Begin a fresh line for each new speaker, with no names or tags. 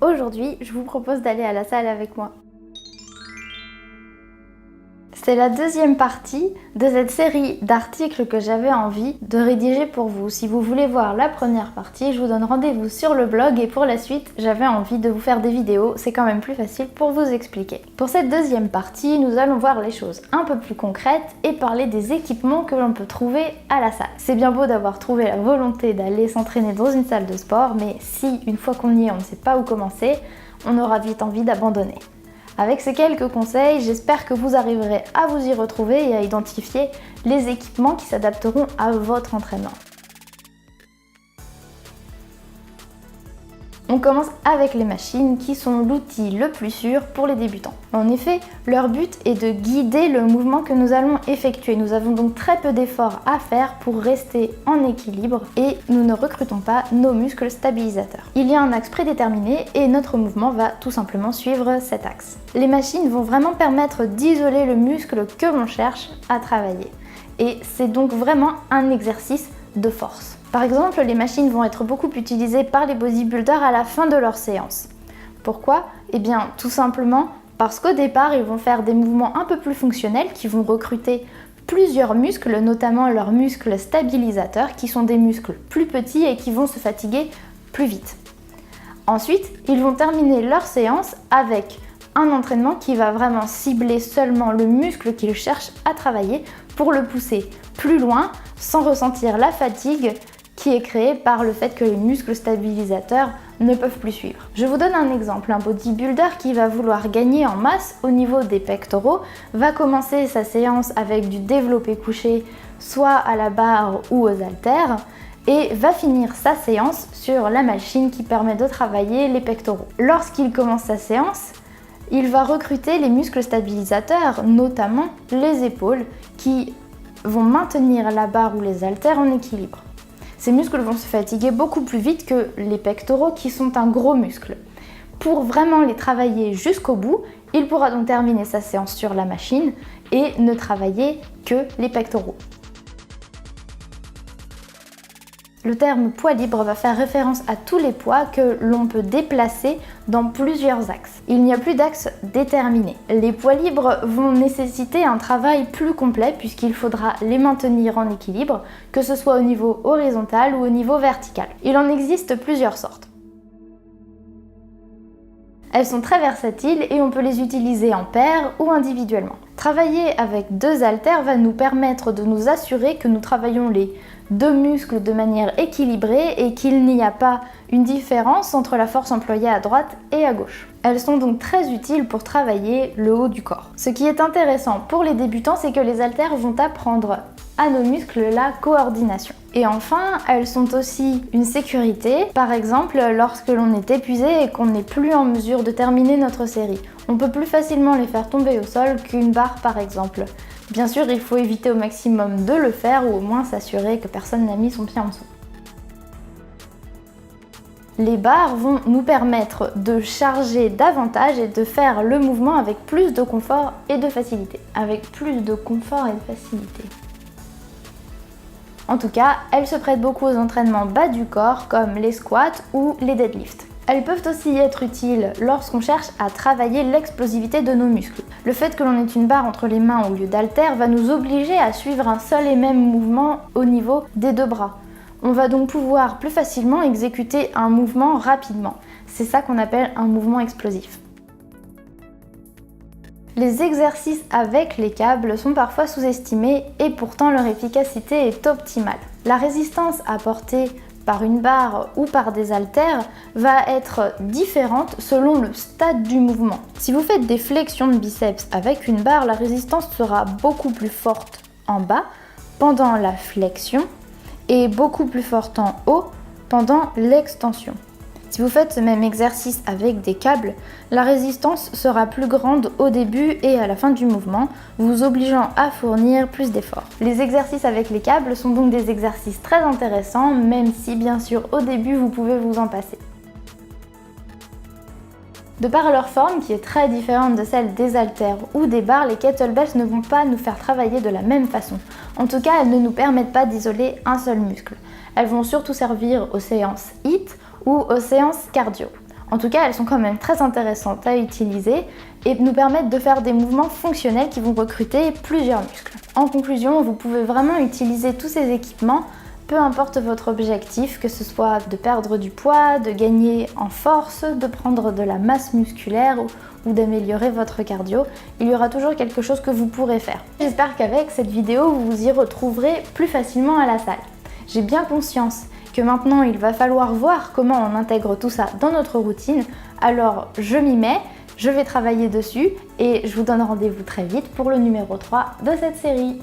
Aujourd'hui, je vous propose d'aller à la salle avec moi. C'est la deuxième partie de cette série d'articles que j'avais envie de rédiger pour vous. Si vous voulez voir la première partie, je vous donne rendez-vous sur le blog et pour la suite, j'avais envie de vous faire des vidéos, c'est quand même plus facile pour vous expliquer. Pour cette deuxième partie, nous allons voir les choses un peu plus concrètes et parler des équipements que l'on peut trouver à la salle. C'est bien beau d'avoir trouvé la volonté d'aller s'entraîner dans une salle de sport, mais si une fois qu'on y est, on ne sait pas où commencer, on aura vite envie d'abandonner. Avec ces quelques conseils, j'espère que vous arriverez à vous y retrouver et à identifier les équipements qui s'adapteront à votre entraînement. On commence avec les machines qui sont l'outil le plus sûr pour les débutants. En effet, leur but est de guider le mouvement que nous allons effectuer. Nous avons donc très peu d'efforts à faire pour rester en équilibre et nous ne recrutons pas nos muscles stabilisateurs. Il y a un axe prédéterminé et notre mouvement va tout simplement suivre cet axe. Les machines vont vraiment permettre d'isoler le muscle que l'on cherche à travailler. Et c'est donc vraiment un exercice de force. Par exemple, les machines vont être beaucoup utilisées par les bodybuilders à la fin de leur séance. Pourquoi ? Eh bien, tout simplement parce qu'au départ, ils vont faire des mouvements un peu plus fonctionnels qui vont recruter plusieurs muscles, notamment leurs muscles stabilisateurs, qui sont des muscles plus petits et qui vont se fatiguer plus vite. Ensuite, ils vont terminer leur séance avec un entraînement qui va vraiment cibler seulement le muscle qu'ils cherchent à travailler pour le pousser plus loin sans ressentir la fatigue qui est créée par le fait que les muscles stabilisateurs ne peuvent plus suivre. Je vous donne un exemple. Un bodybuilder qui va vouloir gagner en masse au niveau des pectoraux va commencer sa séance avec du développé couché, soit à la barre ou aux haltères, et va finir sa séance sur la machine qui permet de travailler les pectoraux. Lorsqu'il commence sa séance, il va recruter les muscles stabilisateurs, notamment les épaules, qui vont maintenir la barre ou les haltères en équilibre. Ces muscles vont se fatiguer beaucoup plus vite que les pectoraux qui sont un gros muscle. Pour vraiment les travailler jusqu'au bout, il pourra donc terminer sa séance sur la machine et ne travailler que les pectoraux. Le terme poids libre va faire référence à tous les poids que l'on peut déplacer dans plusieurs axes. Il n'y a plus d'axe déterminé. Les poids libres vont nécessiter un travail plus complet puisqu'il faudra les maintenir en équilibre, que ce soit au niveau horizontal ou au niveau vertical. Il en existe plusieurs sortes. Elles sont très versatiles et on peut les utiliser en paire ou individuellement. Travailler avec deux haltères va nous permettre de nous assurer que nous travaillons les deux muscles de manière équilibrée et qu'il n'y a pas une différence entre la force employée à droite et à gauche. Elles sont donc très utiles pour travailler le haut du corps. Ce qui est intéressant pour les débutants, c'est que les haltères vont apprendre à nos muscles la coordination. Et enfin, elles sont aussi une sécurité, par exemple lorsque l'on est épuisé et qu'on n'est plus en mesure de terminer notre série. On peut plus facilement les faire tomber au sol qu'une barre par exemple. Bien sûr, il faut éviter au maximum de le faire ou au moins s'assurer que personne n'a mis son pied en dessous. Les barres vont nous permettre de charger davantage et de faire le mouvement avec plus de confort et de facilité. Avec plus de confort et de facilité. En tout cas, elles se prêtent beaucoup aux entraînements bas du corps comme les squats ou les deadlifts. Elles peuvent aussi être utiles lorsqu'on cherche à travailler l'explosivité de nos muscles. Le fait que l'on ait une barre entre les mains au lieu d'haltères va nous obliger à suivre un seul et même mouvement au niveau des deux bras. On va donc pouvoir plus facilement exécuter un mouvement rapidement. C'est ça qu'on appelle un mouvement explosif. Les exercices avec les câbles sont parfois sous-estimés et pourtant leur efficacité est optimale. La résistance apportée par une barre ou par des haltères va être différente selon le stade du mouvement. Si vous faites des flexions de biceps avec une barre, la résistance sera beaucoup plus forte en bas pendant la flexion et beaucoup plus forte en haut pendant l'extension. Si vous faites ce même exercice avec des câbles, la résistance sera plus grande au début et à la fin du mouvement, vous obligeant à fournir plus d'efforts. Les exercices avec les câbles sont donc des exercices très intéressants, même si bien sûr au début vous pouvez vous en passer. De par leur forme qui est très différente de celle des haltères ou des barres, les kettlebells ne vont pas nous faire travailler de la même façon. En tout cas, elles ne nous permettent pas d'isoler un seul muscle. Elles vont surtout servir aux séances HIIT ou aux séances cardio. En tout cas, elles sont quand même très intéressantes à utiliser et nous permettent de faire des mouvements fonctionnels qui vont recruter plusieurs muscles. En conclusion, vous pouvez vraiment utiliser tous ces équipements, peu importe votre objectif, que ce soit de perdre du poids, de gagner en force, de prendre de la masse musculaire ou d'améliorer votre cardio, il y aura toujours quelque chose que vous pourrez faire. J'espère qu'avec cette vidéo, vous vous y retrouverez plus facilement à la salle. J'ai bien conscience que maintenant il va falloir voir comment on intègre tout ça dans notre routine, alors je m'y mets, je vais travailler dessus et je vous donne rendez-vous très vite pour le numéro 3 de cette série.